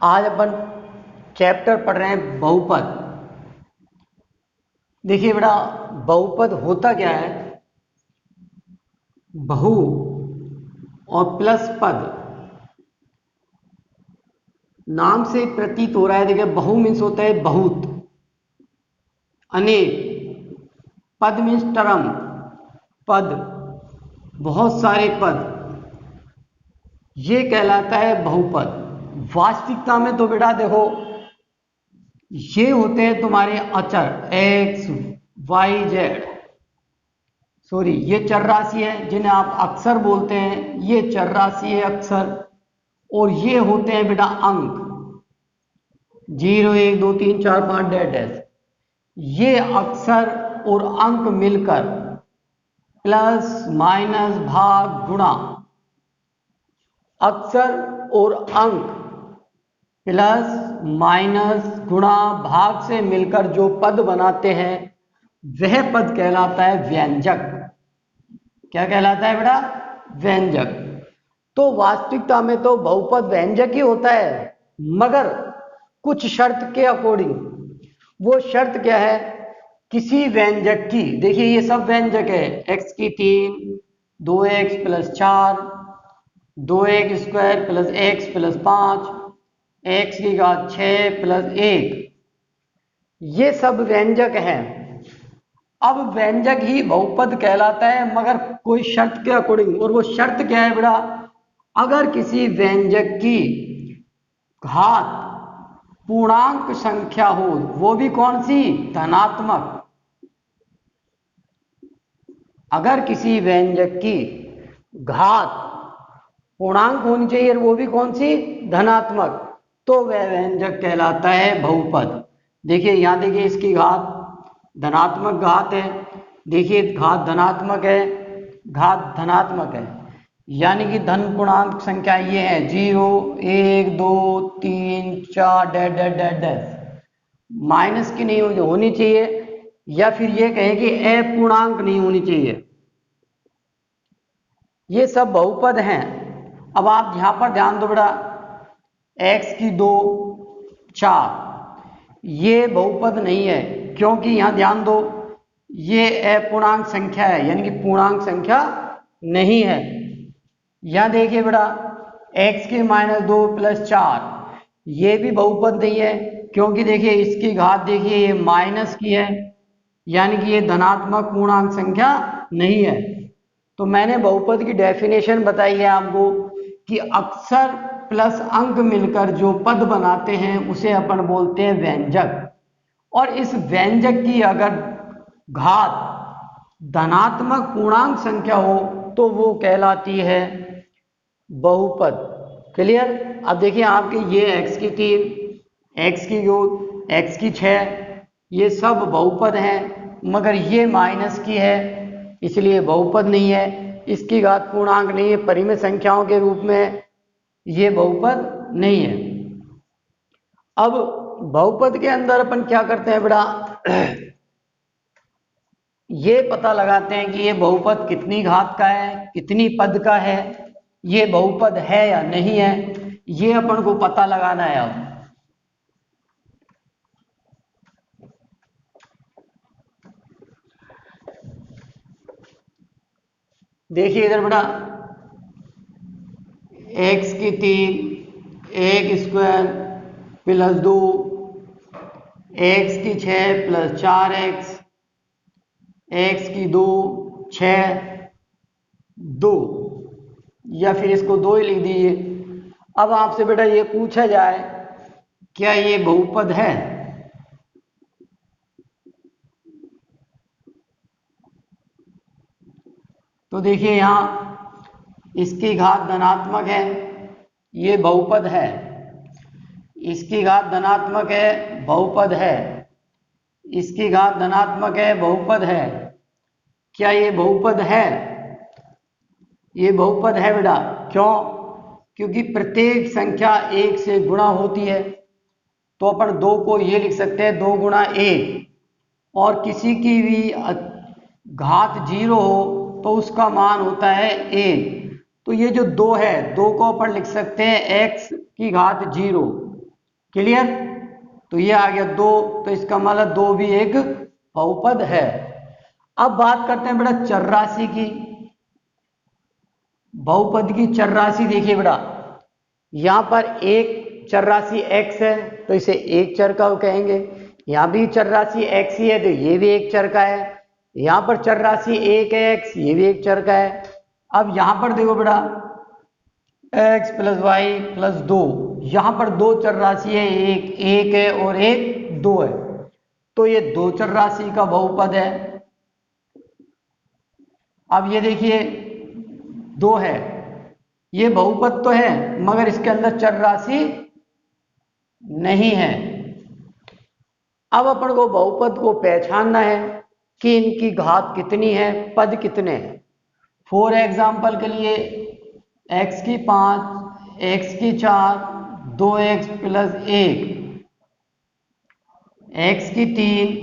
आज अपन चैप्टर पढ़ रहे हैं बहुपद। देखिए बेटा, बहुपद होता क्या है? बहु और प्लस पद नाम से प्रतीत हो रहा है। देखिए, बहु मीन्स होता है बहुत, अनेक। पद मीन्स टर्म, पद, बहुत सारे पद, ये कहलाता है बहुपद। वास्तविकता में तो बेटा देखो, ये होते हैं तुम्हारे अचर एक्स वाई जेड। सॉरी, ये चर राशि है जिन्हें आप अक्षर बोलते हैं, ये चर राशि है अक्षर। और ये होते हैं बेटा अंक, 0 1 2 3 4 5 डैश डैश। ये अक्षर और अंक मिलकर प्लस माइनस भाग गुणा, अक्षर और अंक प्लस माइनस गुणा भाग से मिलकर जो पद बनाते हैं वह पद कहलाता है व्यंजक। क्या कहलाता है बेटा? व्यंजक। तो वास्तविकता में तो बहुपद व्यंजक ही होता है, मगर कुछ शर्त के अकॉर्डिंग। वो शर्त क्या है? किसी व्यंजक की, देखिए ये सब व्यंजक है, x की 3, 2x plus 4, 2x square plus x plus 5, x की घात 6 प्लस 1, ये सब व्यंजक हैं। अब व्यंजक ही बहुपद कहलाता है, मगर कोई शर्त के अकॉर्डिंग। और वो शर्त क्या है बेटा? अगर किसी व्यंजक की घात पूर्णांक संख्या हो, वो भी कौन सी? धनात्मक। अगर किसी व्यंजक की घात पूर्णांक होनी चाहिए, वो भी कौन सी? धनात्मक, तो वह व्यंजक कहलाता है बहुपद। देखिए यहां, देखिए इसकी घात धनात्मक घात है, देखिए घात धनात्मक है, घात धनात्मक है, यानी कि धन पूर्णांक संख्या ये है 0 1 2 3 4 dash dash dash dash. Minus की नहीं होनी चाहिए, या फिर ये कहें कि अपूर्णांक नहीं होनी चाहिए। ये सब बहुपद हैं। अब आप यहां पर ध्यान दो बेटा, x की 2 4, ये बहुपद नहीं है, क्योंकि यहां ध्यान दो, ये अपूर्णांक संख्या है, यानी कि पूर्णांक संख्या नहीं है। यहां देखिए बेटा, x की -2 प्लस 4, ये भी बहुपद नहीं है, क्योंकि देखिए इसकी घात देखिए ये माइनस की है, यानी कि ये धनात्मक पूर्णांक संख्या नहीं है। तो मैंने बहुपद की डेफिनेशन बताई है आपको कि अक्षर प्लस अंक मिलकर जो पद बनाते हैं उसे अपन बोलते हैं व्यंजक। और इस व्यंजक की अगर घात धनात्मक पूर्णांक संख्या हो तो वो कहलाती है बहुपद। क्लियर? अब देखिए आपके ये x की 3, x की 2, x की 6, ये सब बहुपद हैं, मगर ये माइनस की है, इसलिए बहुपद नहीं है। इसकी घात पूर्णांक नहीं है, परिमेय संख्याओं के रूप में, ये बहुपद नहीं है। अब बहुपद के अंदर अपन क्या करते हैं बेटा? ये पता लगाते हैं कि ये बहुपद कितनी घात का है, कितनी पद का है, ये बहुपद है या नहीं है, ये अपन को पता लगाना है। अब देखिए इधर बेटा, x की 3 1 स्क्वायर प्लस 2, x की 6 प्लस 4x, x की 2 6 2, या फिर इसको 2 ही लिख दीजिए। अब आपसे बेटा ये पूछा जाए क्या ये बहुपद है? तो देखिए यहां इसकी घात धनात्मक है, ये बहुपद है। इसकी घात धनात्मक है, बहुपद है। इसकी घात धनात्मक है, बहुपद है। क्या ये बहुपद है? ये बहुपद है बेटा। क्यों? क्योंकि प्रत्येक संख्या 1 से गुणा होती है, तो अपन 2 को ये लिख सकते हैं 2 गुणा 1। और किसी की भी घात 0 हो तो उसका मान होता है 1। तो ये जो 2 है, 2 को अपन लिख सकते हैं x की घात 0, क्लियर? तो ये आ गया 2, तो इसका मतलब 2 भी एक बहुपद है। अब बात करते हैं बेटा चर राशि की। बहुपद की चर राशि देखिए बेटा, यहां पर एक चर राशि x है तो इसे एक चर का कहेंगे, यहां भी चर राशि x ही है तो ये भी एक चर का है, यहां पर चर राशि 1 है x, ये भी एक चर का है। अब यहां पर देखो बेटा x प्लस वाई प्लस 2, यहां पर दो चर राशि है, एक है और एक 2 है, तो ये दो चर राशि का बहुपद है। अब ये देखिए 2 है, ये बहुपद तो है मगर इसके अंदर चर राशि नहीं है। अब अपन को बहुपद को पहचानना है कि इनकी घात कितनी है, पद कितने हैं। फॉर एग्जाम्पल के लिए x की 5, x की 4, 2x प्लस 1, x की 3,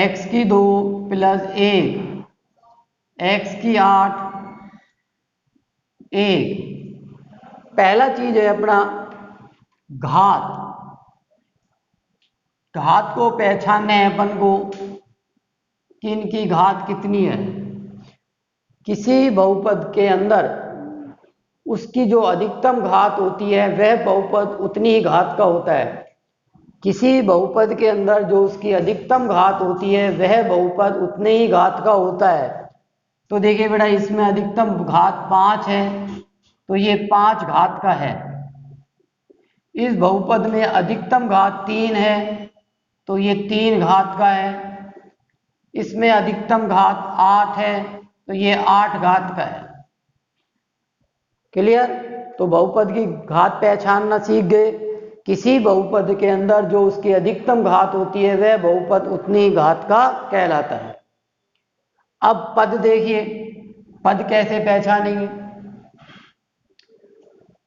x की 2 प्लस 1, x की 8, 1। पहला चीज है अपना घात। घात को पहचानना है अपन को कि इनकी घात कितनी है। किसी बहुपद के अंदर उसकी जो अधिकतम घात होती है वह बहुपद उतनी ही घात का होता है। किसी बहुपद के अंदर जो उसकी अधिकतम घात होती है वह बहुपद उतने ही घात का होता है। तो देखिए बेटा इसमें अधिकतम घात 5 है तो ये 5 घात का है। इस बहुपद में अधिकतम घात 3 है तो ये 3 घात का है। इसमें अधिकतम घात 8 है तो ये 8 घात का है। क्लियर? तो बहुपद की घात पहचानना सीख गए। किसी बहुपद के अंदर जो उसकी अधिकतम घात होती है वह बहुपद उतनी घात का कहलाता है। अब पद देखिए, पद कैसे पहचानेंगे।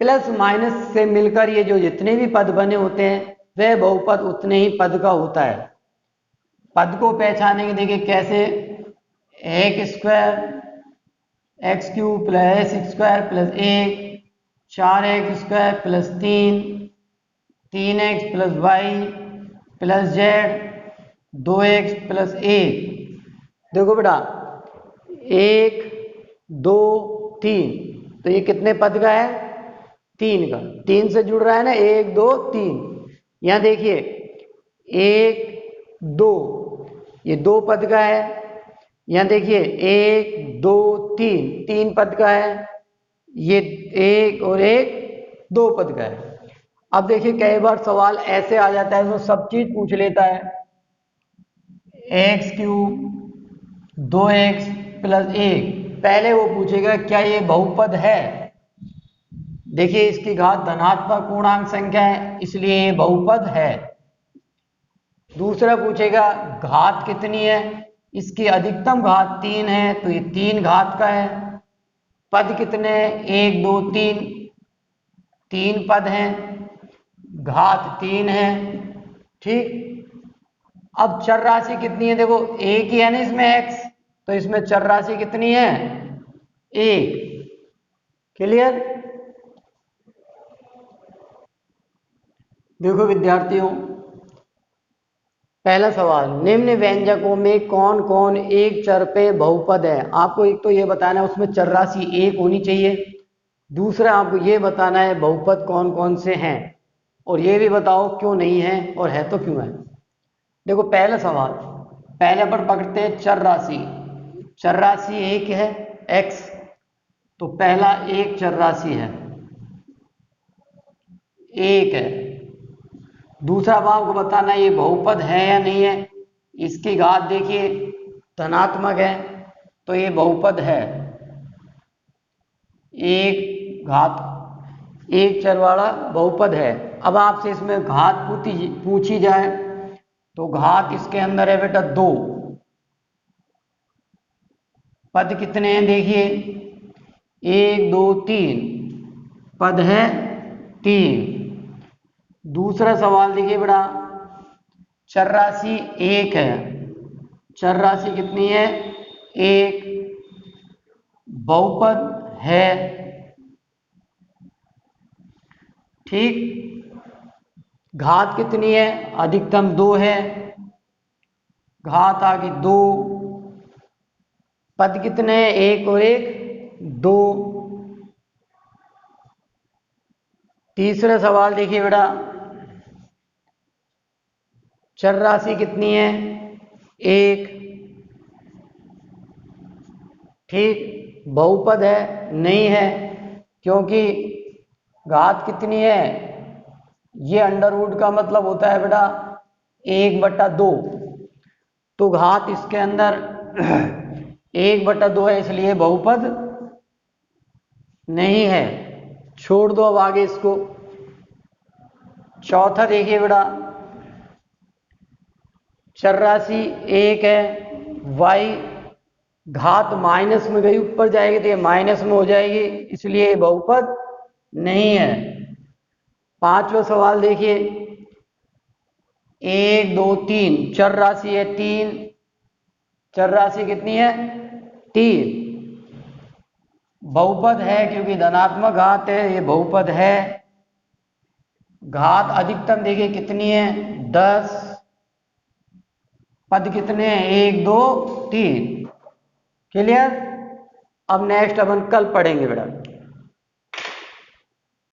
प्लस माइनस से मिलकर ये जो जितने भी पद बने होते हैं वह बहुपद उतने ही पद का होता है। पद को पहचानेंगे देखिए कैसे, एक square x cube plus x square plus 1, 4x square plus 3, 3x plus y plus z, 2x plus 1। देखो बेटा 1 2 3, तो ये कितने पद का है, 3 का। 3 से जुड़ रहा है ना, 1 2 3। यहां देखिए 1 2, ये 2 पद का है। यहां देखिए 1 2 3, 3 पद का है। ये 1 और 1 2 पद का है। अब देखिए कई बार सवाल ऐसे आ जाता है तो सब चीज पूछ लेता है, एक्स क्यूब 2x प्लस 1, पहले वो पूछेगा क्या ये बहुपद है। देखिए इसकी घात धनात्मक पूर्णांक संख्या है इसलिए ये बहुपद है। दूसरा पूछेगा घात कितनी है, इसकी अधिकतम घात 3 है तो ये 3 घात का है। पद कितने हैं, 1 2 3, 3 पद हैं, घात 3 है। ठीक, अब चर राशि कितनी है, देखो एक ही है ना इसमें x, तो इसमें चर राशि कितनी है, 1। क्लियर? देखो विद्यार्थियों, पहला सवाल, निम्न व्यंजकों में कौन कौन एक चर पे बहुपद है। आपको एक तो ये बताना है उसमें चर राशि 1 होनी चाहिए। दूसरा आपको ये बताना है बहुपद कौन कौन से हैं, और ये भी बताओ क्यों नहीं है और है तो क्यों है। देखो पहला सवाल, पहले पर पकड़ते हैं चर राशि। चर राशि एक है x, तो पहला एक चर राशि है, एक है। दूसरा अब आपको बताना है ये बहुपद है या नहीं है। इसकी घात देखिए धनात्मक है तो ये बहुपद है, एक घात एक चर वाला बहुपद है। अब आपसे इसमें घात पूछी जाए तो घात इसके अंदर है बेटा 2। पद कितने हैं देखिए, 1 2 3, पद है 3। दूसरा सवाल देखिए बेटा, चर राशि 1 है, चर राशि कितनी है, 1, बहुपद है। ठीक, घात कितनी है, अधिकतम 2 है, घात आ गई 2, पद कितने हैं, 1 और 1 2। तीसरा सवाल देखिए बेटा, चर राशि कितनी है, 1, ठीक। बहुपद है, नहीं है, क्योंकि घात कितनी है, ये अंडर रूट का मतलब होता है बेटा 1/2, तो घात इसके अंदर 1/2 है, इसलिए बहुपद नहीं है। छोड़ दो अब आगे इसको। चौथा देखिए बेटा, चर राशि 1 है, y घात माइनस में गई, ऊपर जाएगी तो ये माइनस में हो जाएगी, इसलिए ये बहुपद नहीं है। पांचवा सवाल देखिए, 1 2 3 चर राशि है 3, चर राशि कितनी है, 3, बहुपद है क्योंकि धनात्मक घात है, ये बहुपद है। घात अधिकतम देखिए कितनी है, 10, पद कितने हैं, 1 2 3। क्लियर। अब नेक्स्ट अपन कल पढ़ेंगे बेटा।